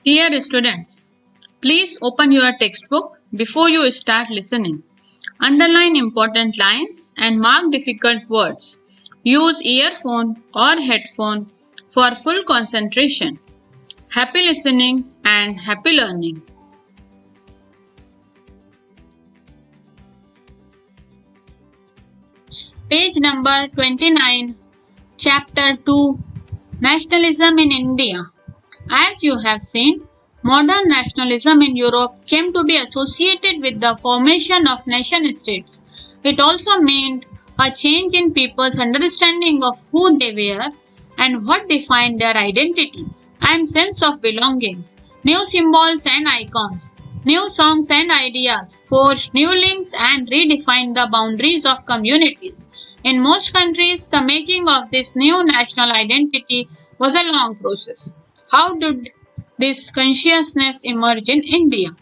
Dear students, please open your textbook before you start listening. Underline important lines and mark difficult words. Use earphone or headphone for full concentration. Happy listening and happy learning. Page number 29, Chapter 2, Nationalism in India. As you have seen, modern nationalism in Europe came to be associated with the formation of nation states. It also meant a change in people's understanding of who they were and what defined their identity and sense of belongings. New symbols and icons, new songs and ideas forged new links and redefined the boundaries of communities. In most countries, the making of this new national identity was a long process. How did this consciousness emerge in India?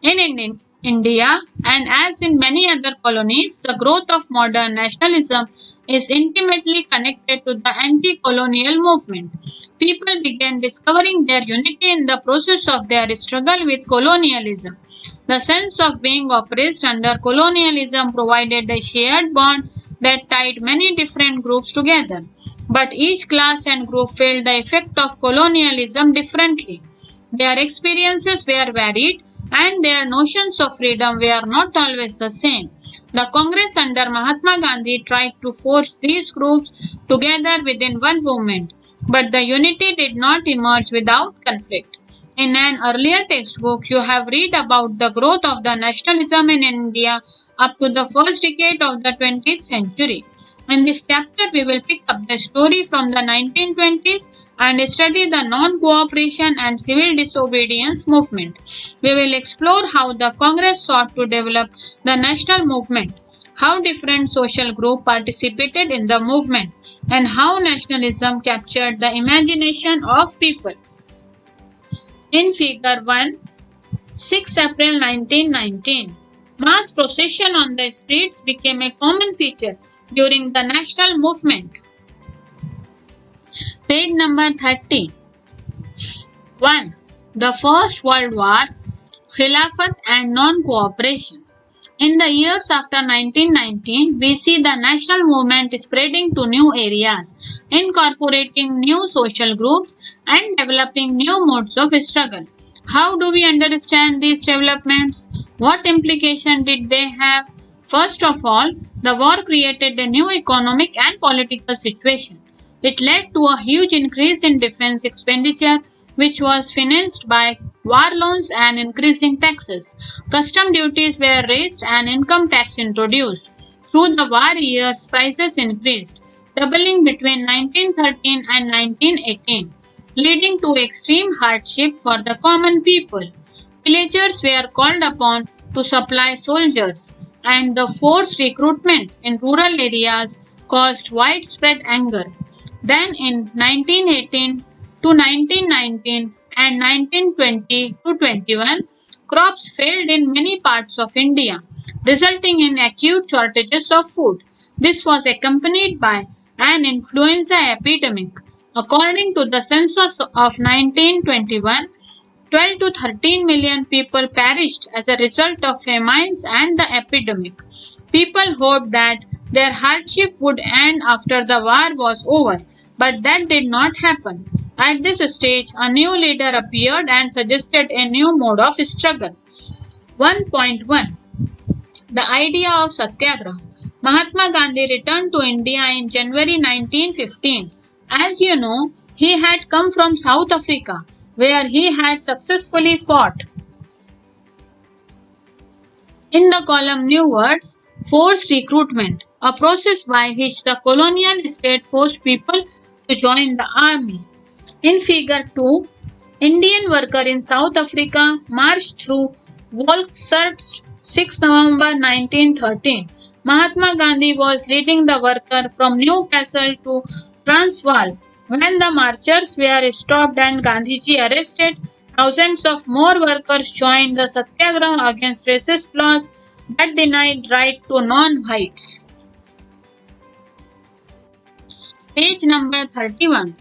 In India, and as in many other colonies, the growth of modern nationalism is intimately connected to the anti colonial movement. People began discovering their unity in the process of their struggle with colonialism. The sense of being oppressed under colonialism provided a shared bond that tied many different groups together. But each class and group felt the effect of colonialism differently. Their experiences were varied and their notions of freedom were not always the same. The Congress under Mahatma Gandhi tried to force these groups together within one movement, but the unity did not emerge without conflict. In an earlier textbook, you have read about the growth of the nationalism in India up to the first decade of the 20th century. In this chapter, we will pick up the story from the 1920s and study the non cooperation and civil disobedience movement. We will explore how the Congress sought to develop the national movement, how different social groups participated in the movement, and how nationalism captured the imagination of people. In Figure 1, 6 April 1919, mass procession on the streets became a common feature during the national movement. Page number 30. 1. The First World War, Khilafat and Non-Cooperation. In the years after 1919, we see the national movement spreading to new areas, incorporating new social groups and developing new modes of struggle. How do we understand these developments? What implication did they have? First of all, the war created a new economic and political situation. It led to a huge increase in defense expenditure, which was financed by war loans and increasing taxes. Custom duties were raised and income tax introduced. Through the war years, prices increased, doubling between 1913 and 1918, leading to extreme hardship for the common people. Villagers were called upon to supply soldiers, and the forced recruitment in rural areas caused widespread anger. Then in 1918 to 1919 and 1920 to 21, crops failed in many parts of India, resulting in acute shortages of food. This was accompanied by an influenza epidemic. According to the census of 1921, 12 to 13 million people perished as a result of famines and the epidemic. People hoped that their hardship would end after the war was over, but that did not happen. At this stage, a new leader appeared and suggested a new mode of struggle. 1.1 The idea of Satyagraha. Mahatma Gandhi returned to India in January 1915. As you know, he had come from South Africa, where he had successfully fought. In the column New Words, forced recruitment, a process by which the colonial state forced people to join the army. In Figure 2, Indian worker in South Africa marched through Volksrust 6 November 1913. Mahatma Gandhi was leading the worker from Newcastle to Transvaal. When the marchers were stopped and Gandhiji arrested, thousands of more workers joined the Satyagraha against racist laws that denied right to non-whites. Page number 31.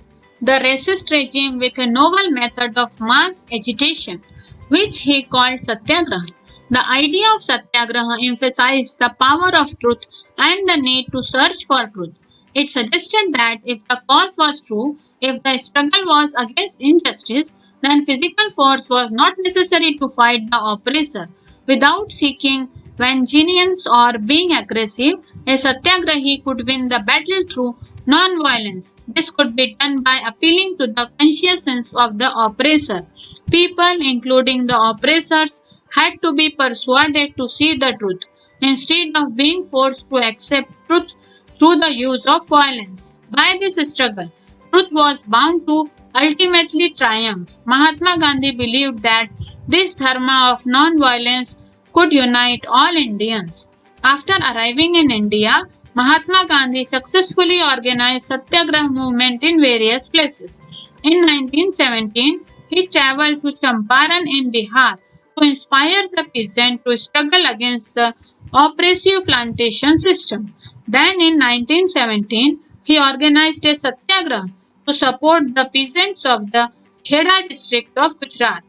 the racist regime with a novel method of mass agitation, which he called satyagraha. The idea of satyagraha emphasized the power of truth and the need to search for truth. It suggested that if the cause was true, if the struggle was against injustice, then physical force was not necessary to fight the oppressor. Without seeking vengeance or being aggressive, a satyagrahi could win the battle through non-violence. This could be done by appealing to the conscience of the oppressor. People, including the oppressors, had to be persuaded to see the truth instead of being forced to accept truth through the use of violence. By this struggle, truth was bound to ultimately triumph. Mahatma Gandhi believed that this dharma of non-violence could unite all Indians. After arriving in India, Mahatma Gandhi successfully organized Satyagraha movement in various places. In 1917, he traveled to Champaran in Bihar to inspire the peasants to struggle against the oppressive plantation system. Then in 1917, he organized a satyagraha to support the peasants of the Kheda district of Gujarat,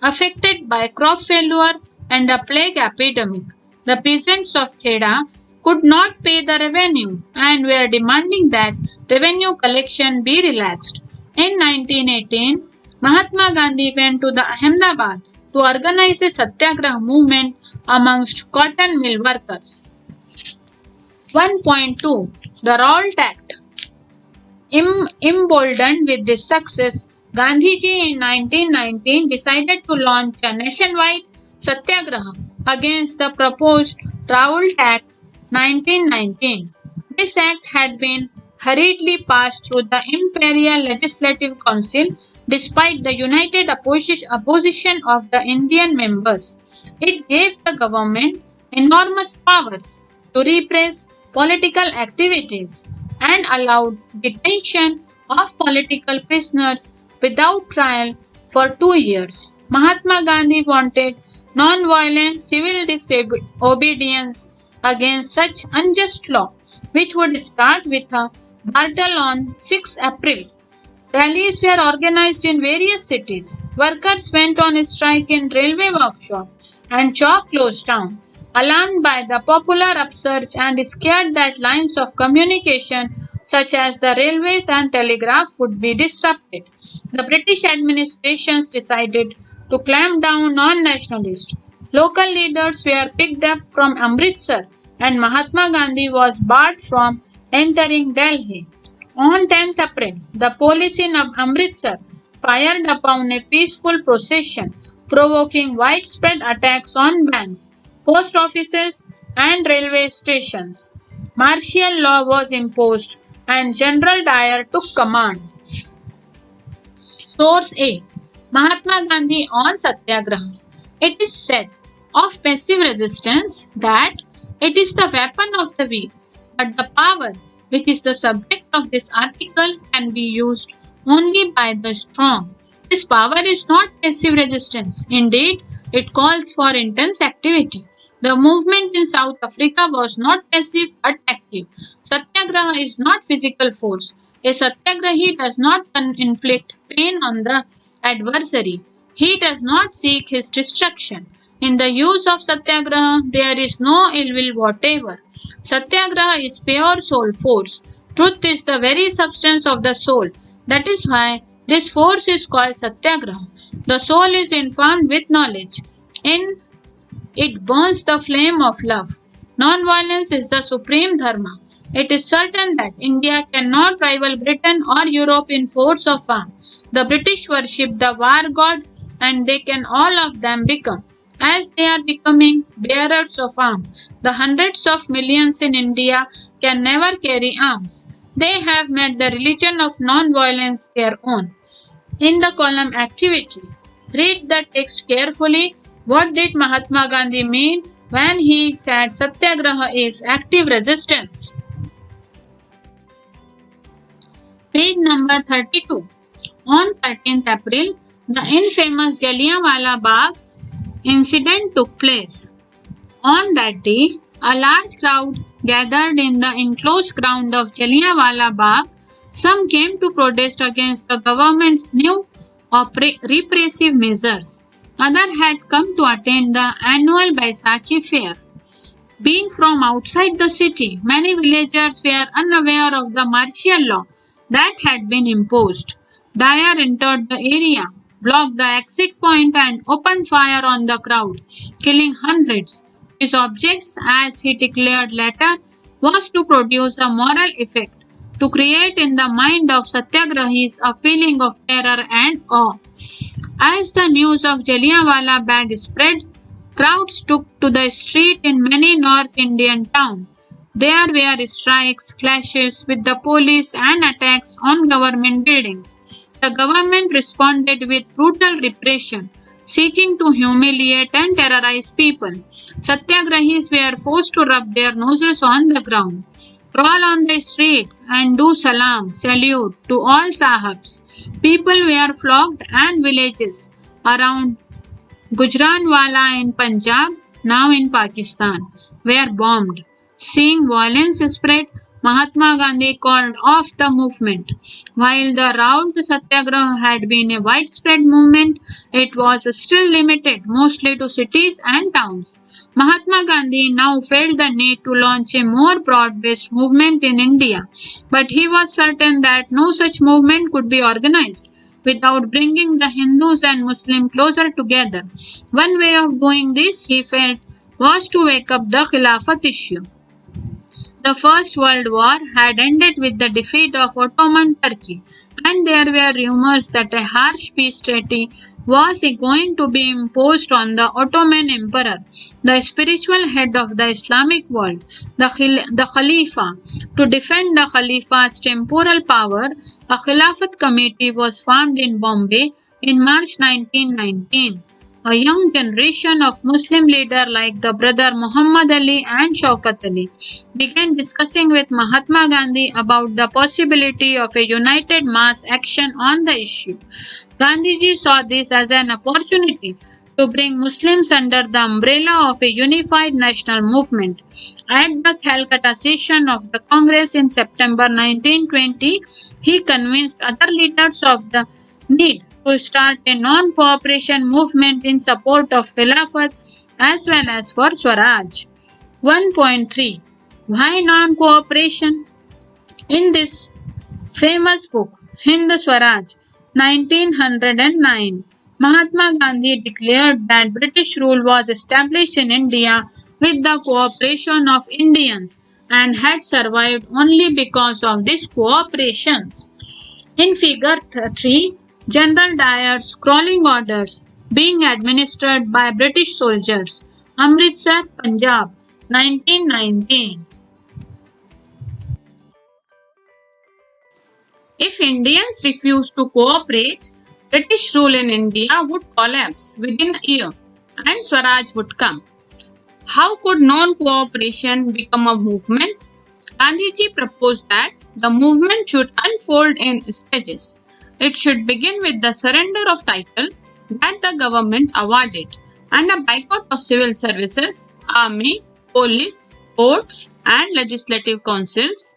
affected by crop failure and a plague epidemic. The peasants of Kheda could not pay the revenue and were demanding that revenue collection be relaxed. In 1918, Mahatma Gandhi went to the Ahmedabad to organize a satyagraha movement amongst cotton mill workers. 1.2 The Rawle Act. Emboldened with this success, Gandhiji in 1919 decided to launch a nationwide satyagraha against the proposed Rawle Act 1919. This act had been hurriedly passed through the Imperial Legislative Council despite the united opposition of the Indian members. It gave the government enormous powers to repress political activities and allowed detention of political prisoners without trial for 2 years. Mahatma Gandhi wanted non-violent civil disobedience against such unjust law, which would start with a battle on 6 April. Rallies were organized in various cities. Workers went on strike in railway workshops and chalk closed down. Alarmed by the popular upsurge and scared that lines of communication such as the railways and telegraph would be disrupted, the British administrations decided to clamp down on nationalists. Local leaders were picked up from Amritsar and Mahatma Gandhi was barred from entering Delhi. On 10th April, the police in Amritsar fired upon a peaceful procession, provoking widespread attacks on banks, post offices, and railway stations. Martial law was imposed and General Dyer took command. Source A. Mahatma Gandhi on Satyagraha. It is said of passive resistance that it is the weapon of the weak, but the power which is the subject of this article can be used only by the strong. This power is not passive resistance. Indeed, it calls for intense activity. The movement in South Africa was not passive but active. Satyagraha is not physical force. A satyagrahi does not inflict pain on the adversary. He does not seek his destruction. In the use of satyagraha, there is no ill will whatever. Satyagraha is pure soul force. Truth is the very substance of the soul. That is why this force is called satyagraha. The soul is informed with knowledge. In it burns the flame of love. Non-violence is the supreme dharma. It is certain that India cannot rival Britain or Europe in force of arms. The British worship the war god and they can all of them become, as they are becoming, bearers of arms. The hundreds of millions in India can never carry arms. They have made the religion of non-violence their own. In the column Activity, read the text carefully. What did Mahatma Gandhi mean when he said Satyagraha is active resistance? Page number 32. On 13th April, the infamous Jallianwala Bagh incident took place. On that day, a large crowd gathered in the enclosed ground of Jallianwala Bagh. Some came to protest against the government's new repressive measures. Others had come to attend the annual Baisakhi fair. Being from outside the city, many villagers were unaware of the martial law that had been imposed. Dyer entered the area, blocked the exit point, and opened fire on the crowd, killing hundreds. His object, as he declared later, was to produce a moral effect, to create in the mind of satyagrahis a feeling of terror and awe. As the news of Jallianwala Bagh spread, crowds took to the street in many North Indian towns. There were strikes, clashes with the police, and attacks on government buildings. The government responded with brutal repression, seeking to humiliate and terrorize people. Satyagrahis were forced to rub their noses on the ground, crawl on the street, and do salute to all sahibs. People were flogged, and villages around Gujranwala in Punjab, now in Pakistan, were bombed. Seeing violence spread, Mahatma Gandhi called off the movement. While the Raut Satyagraha had been a widespread movement, it was still limited mostly to cities and towns. Mahatma Gandhi now felt the need to launch a more broad based movement in India, but he was certain that no such movement could be organized without bringing the Hindus and Muslims closer together. One way of doing this, he felt, was to wake up the Khilafat issue. The First World War had ended with the defeat of Ottoman Turkey, and there were rumors that a harsh peace treaty was going to be imposed on the Ottoman Emperor, the spiritual head of the Islamic world, the Khalifa. To defend the Khalifa's temporal power, a Khilafat committee was formed in Bombay in March 1919. A young generation of Muslim leaders like the brother Muhammad Ali and Shaukat Ali began discussing with Mahatma Gandhi about the possibility of a united mass action on the issue. Gandhiji saw this as an opportunity to bring Muslims under the umbrella of a unified national movement. At the Calcutta session of the Congress in September 1920, he convinced other leaders of the need to start a non-cooperation movement in support of Khilafat as well as for Swaraj. 1.3 Why non-cooperation? In this famous book, Hind Swaraj, 1909, Mahatma Gandhi declared that British rule was established in India with the cooperation of Indians and had survived only because of this cooperation. In figure 3, General Dyer's crawling orders being administered by British soldiers. Amritsar, Punjab, 1919. If Indians refused to cooperate, British rule in India would collapse within a year and Swaraj would come. How could non-cooperation become a movement? Gandhiji proposed that the movement should unfold in stages. It should begin with the surrender of title that the government awarded and a boycott of civil services, army, police, courts and legislative councils,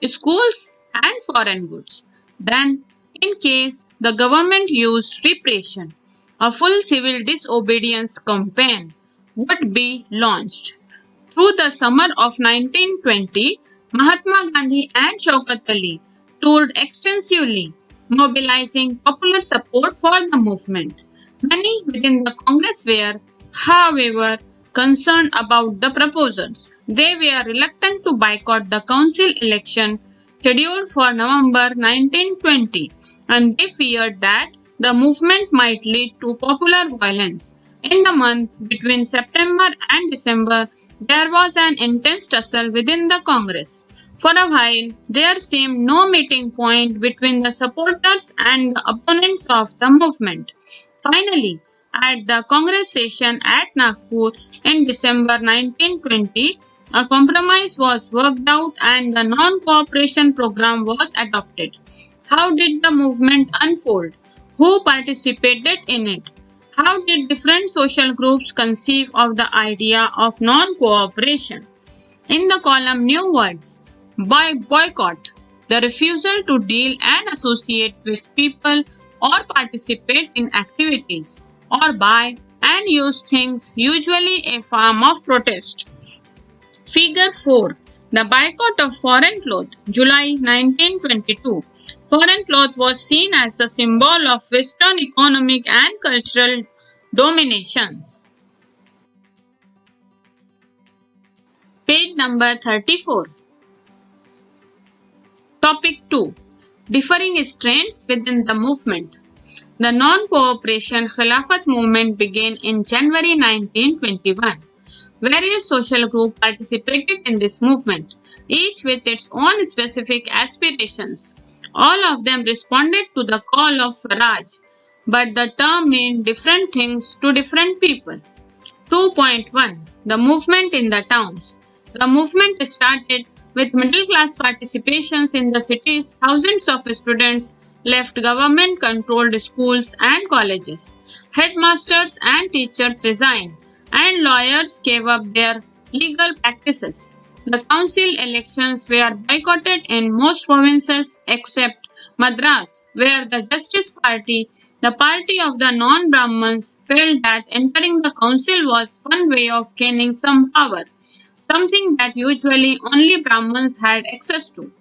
schools and foreign goods. Then, in case the government used repression, a full civil disobedience campaign would be launched. Through the summer of 1920, Mahatma Gandhi and Shaukat Ali toured extensively, mobilizing popular support for the movement. Many within the Congress were, however, concerned about the proposals. They were reluctant to boycott the council election scheduled for November 1920, and they feared that the movement might lead to popular violence. In the month between September and December, there was an intense tussle within the Congress. For a while, there seemed no meeting point between the supporters and the opponents of the movement. Finally, at the Congress session at Nagpur in December 1920, a compromise was worked out and the non-cooperation program was adopted. How did the movement unfold? Who participated in it? How did different social groups conceive of the idea of non-cooperation? In the column New Words, by boycott, the refusal to deal and associate with people or participate in activities or buy and use things, usually a form of protest. Figure 4. The boycott of foreign cloth, July 1922. Foreign cloth was seen as the symbol of Western economic and cultural dominations. Page number 34. Topic 2. Differing strands within the movement. The non-cooperation Khilafat movement began in January 1921. Various social groups participated in this movement, each with its own specific aspirations. All of them responded to the call of Swaraj, but the term meant different things to different people. 2.1. The movement in the towns. The movement started with middle class participations in the cities. Thousands of students left government controlled schools and colleges. Headmasters and teachers resigned, and lawyers gave up their legal practices. The council elections were boycotted in most provinces except Madras, where the Justice Party, the party of the non-Brahmins, felt that entering the council was one way of gaining some power, something that usually only Brahmins had access to.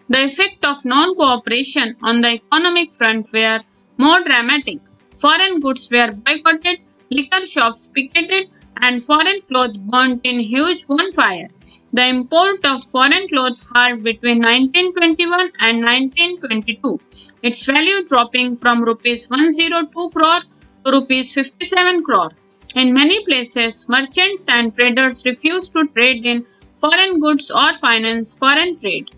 The effect of non-cooperation on the economic front were more dramatic. Foreign goods were boycotted, liquor shops picketed, and foreign cloth burnt in huge bonfire. The import of foreign cloth halved between 1921 and 1922, its value dropping from rupees 102 crore to rupees 57 crore. In many places, merchants and traders refused to trade in foreign goods or finance foreign trade.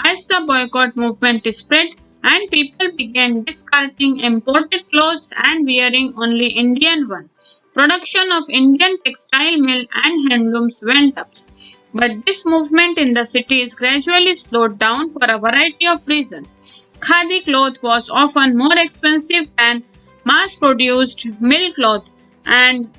As the boycott movement spread and people began discarding imported clothes and wearing only Indian ones, production of Indian textile mill and handlooms went up. But this movement in the cities gradually slowed down for a variety of reasons. Khadi cloth was often more expensive than mass-produced mill cloth, and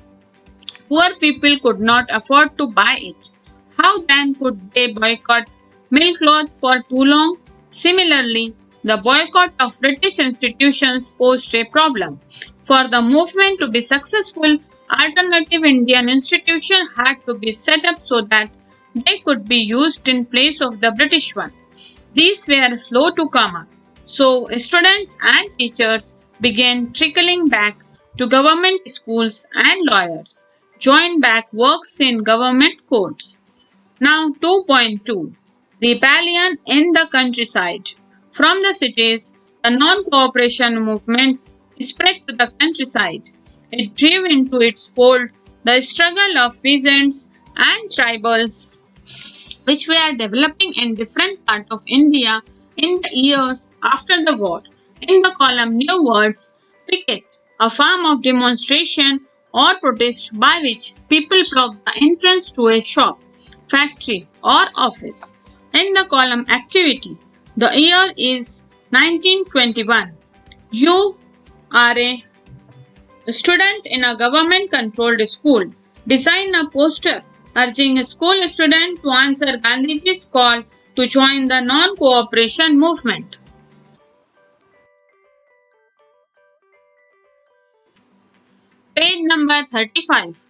poor people could not afford to buy it. How then could they boycott mill cloth for too long? Similarly, the boycott of British institutions posed a problem. For the movement to be successful, alternative Indian institutions had to be set up so that they could be used in place of the British one. These were slow to come up, so students and teachers began trickling back to government schools and lawyers joined back works in government courts. Now 2.2. Rebellion in the countryside. From the cities, the non-cooperation movement spread to the countryside. It drew into its fold the struggle of peasants and tribals which were developing in different parts of India in the years after the war. In the column New Words, picket, a form of demonstration or protest by which people block the entrance to a shop, factory, or office. In the column Activity, the year is 1921. You are a student in a government controlled school. Design a poster urging a school student to answer Gandhiji's call to join the non-cooperation movement. Page number 35.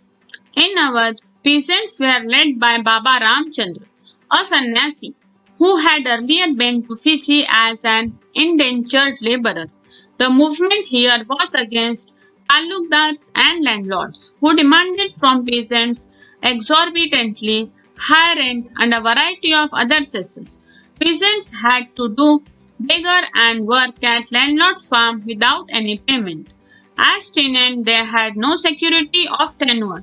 In Awadh, peasants were led by Baba Ramchandra, a sannyasi who had earlier been to Fiji as an indentured laborer. The movement here was against talukdars and landlords who demanded from peasants exorbitantly high rent and a variety of other cesses. Peasants had to do beggar and work at landlord's farm without any payment. As tenants, they had no security of tenure,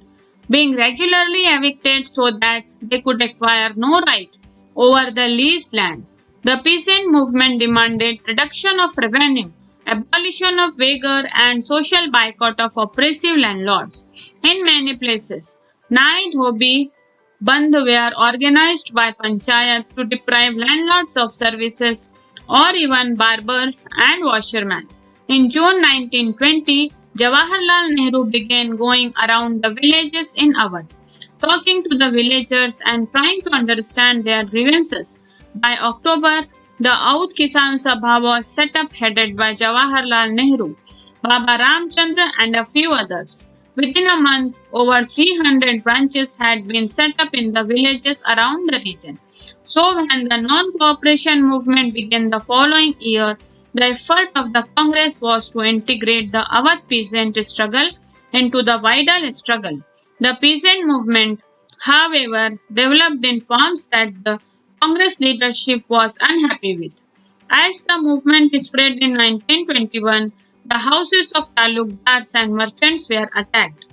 being regularly evicted so that they could acquire no right over the leased land. The peasant movement demanded reduction of revenue, abolition of beggar, and social boycott of oppressive landlords. In many places, Nai Dhobi Bandh were organized by panchayat to deprive landlords of services or even barbers and washermen. In June 1920, Jawaharlal Nehru began going around the villages in Awadh, talking to the villagers and trying to understand their grievances. By October The Oudh Kisan Sabha was set up headed by Jawaharlal Nehru, Baba Ramchandra and a few others. Within a month, over 300 branches had been set up in the villages around the region. So when the non-cooperation movement began the following year, the effort of the Congress was to integrate the Awadh peasant struggle into the vital struggle. The peasant movement, however, developed in forms that the Congress leadership was unhappy with. As the movement spread in 1921, the houses of talukdars and merchants were attacked.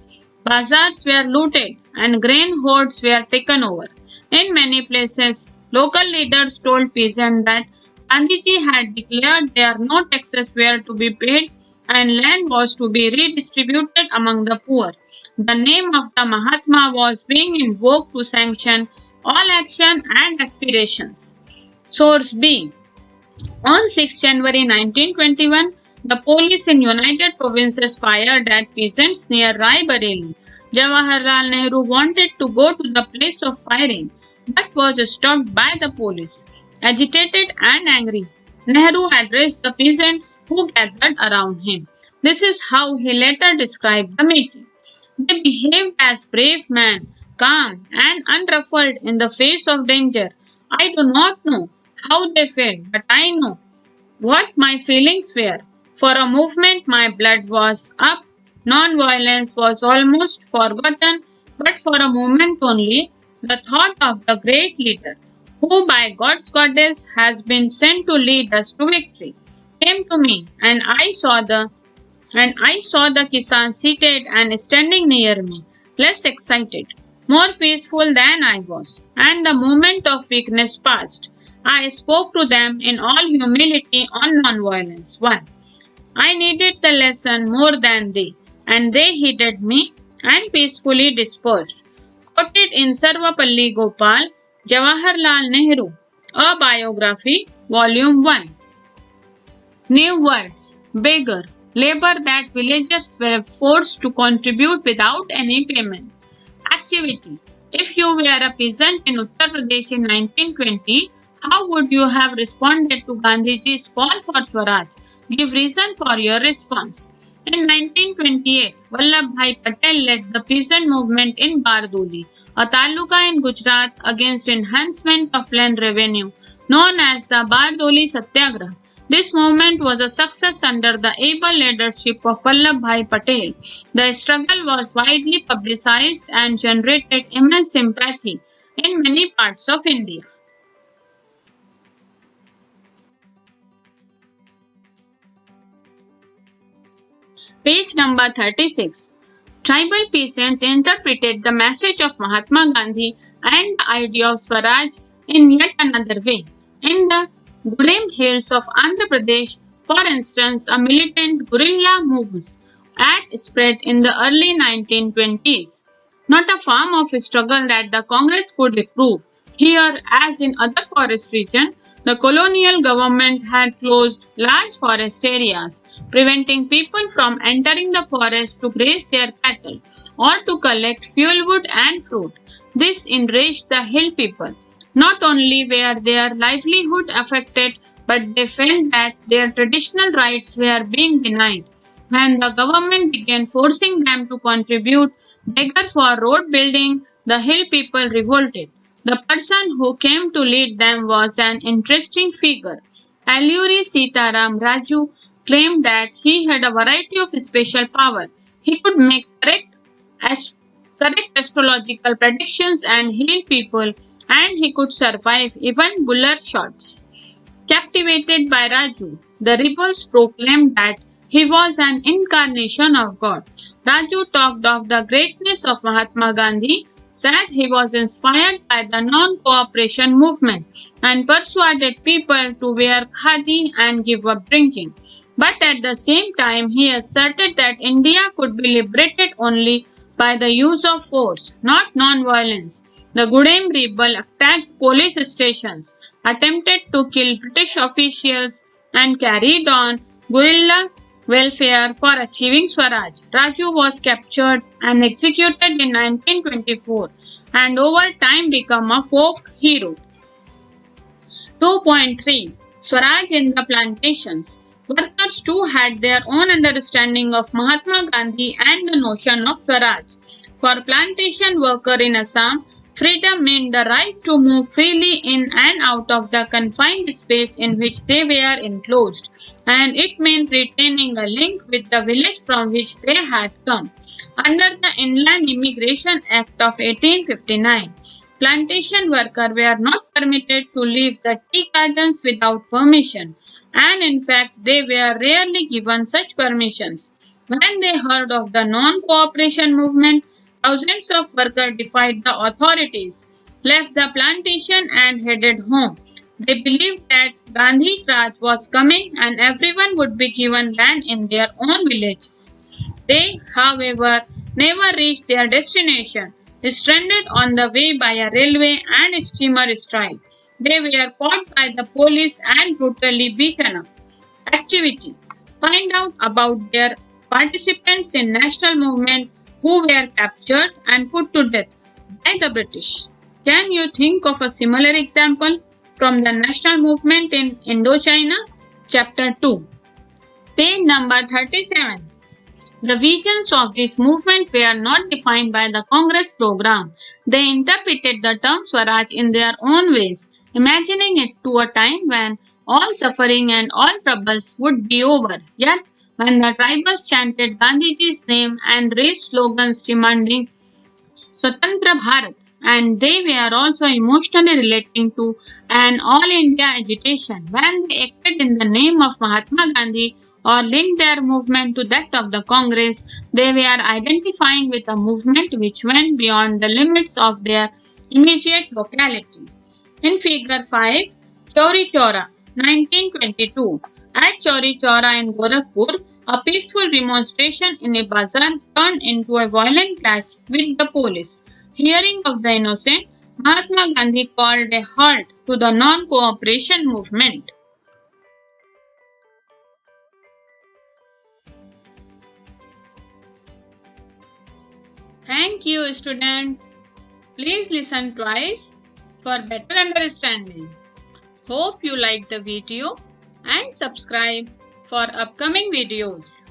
Bazaars were looted and grain hoards were taken over. In many places, local leaders told peasants that Gandhiji had declared there no taxes were to be paid and land was to be redistributed among the poor. The name of the Mahatma was being invoked to sanction all action and aspirations. Source B. On 6 January 1921, the police in United Provinces fired at peasants near Rai Bareli. Jawaharlal Nehru wanted to go to the place of firing but was stopped by the police. Agitated and angry, Nehru addressed the peasants who gathered around him. This is how he later described the meeting. They behaved as brave men, calm and unruffled in the face of danger. I do not know how they felt, but I know what my feelings were. For a moment, my blood was up. Non-violence was almost forgotten, but for a moment only, the thought of the great leader, who by God's goddess has been sent to lead us to victory, came to me, and I saw the Kisan seated and standing near me, less excited, more peaceful than I was, and the moment of weakness passed. I spoke to them in all humility on nonviolence. 1. I needed the lesson more than they, and they heeded me and peacefully dispersed. Quoted in Sarvapalli Gopal, Jawaharlal Nehru, A Biography, Volume 1. New words: beggar, labor that villagers were forced to contribute without any payment. Activity: if you were a peasant in Uttar Pradesh in 1920, how would you have responded to Gandhiji's call for Swaraj? Give reason for your response. In 1928, Vallabhbhai Patel led the peasant movement in Bardoli, a taluka in Gujarat, against enhancement of land revenue, known as the Bardoli Satyagraha. This movement was a success under the able leadership of Vallabhbhai Patel. The struggle was widely publicized and generated immense sympathy in many parts of India. Page number 36. Tribal peasants interpreted the message of Mahatma Gandhi and the idea of Swaraj in yet another way. In the Gudem Hills of Andhra Pradesh, for instance, a militant guerrilla movement had spread in the early 1920s. Not a form of struggle that the Congress could approve. Here, as in other forest regions, the colonial government had closed large forest areas, preventing people from entering the forest to graze their cattle or to collect fuelwood and fruit. This enraged the hill people. Not only were their livelihood affected, but they felt that their traditional rights were being denied. When the government began forcing them to contribute beggar for road building, the hill people revolted. The person who came to lead them was an interesting figure. Alluri Sitaram Raju claimed that he had a variety of special power. He could make correct astrological predictions and heal people, and he could survive even buller shots. Captivated by Raju, the rebels proclaimed that he was an incarnation of God. Raju talked of the greatness of Mahatma Gandhi, said he was inspired by the non-cooperation movement, and persuaded people to wear khadi and give up drinking. But at the same time, he asserted that India could be liberated only by the use of force, not non-violence. The Gudem rebel attacked police stations, attempted to kill British officials, and carried on guerrilla welfare for achieving Swaraj. Raju was captured and executed in 1924 and over time became a folk hero. 2.3 Swaraj in the plantations. Workers too had their own understanding of Mahatma Gandhi and the notion of Swaraj. For plantation worker in Assam, freedom meant the right to move freely in and out of the confined space in which they were enclosed, and it meant retaining a link with the village from which they had come. Under the Inland Immigration Act of 1859, plantation workers were not permitted to leave the tea gardens without permission, and in fact, they were rarely given such permissions. When they heard of the non cooperation movement, thousands of workers defied the authorities, left the plantation, and headed home. They believed that Gandhi's Raj was coming and everyone would be given land in their own villages. They, however, never reached their destination, stranded on the way by a railway and steamer strike. They were caught by the police and brutally beaten up. Activity. Find out about their participants in national movement who were captured and put to death by the British. Can you think of a similar example from the national movement in Indochina? Chapter 2. Page number 37. The visions of this movement were not defined by the Congress program. They interpreted the term Swaraj in their own ways, imagining it to a time when all suffering and all troubles would be over. Yet, when the tribals chanted Gandhiji's name and raised slogans demanding Swatantra Bharat, and they were also emotionally relating to an all India agitation when they acted in the name of Mahatma Gandhi or linked their movement to that of the Congress, they were identifying with a movement which went beyond the limits of their immediate locality. In Figure 5, Chauri Chaura, 1922. At Chauri Chaura in Gorakhpur, a peaceful demonstration in a bazaar turned into a violent clash with the police. Hearing of the innocent, Mahatma Gandhi called a halt to the non-cooperation movement. Thank you, students. Please listen twice for better understanding. Hope you liked the video and subscribe for upcoming videos.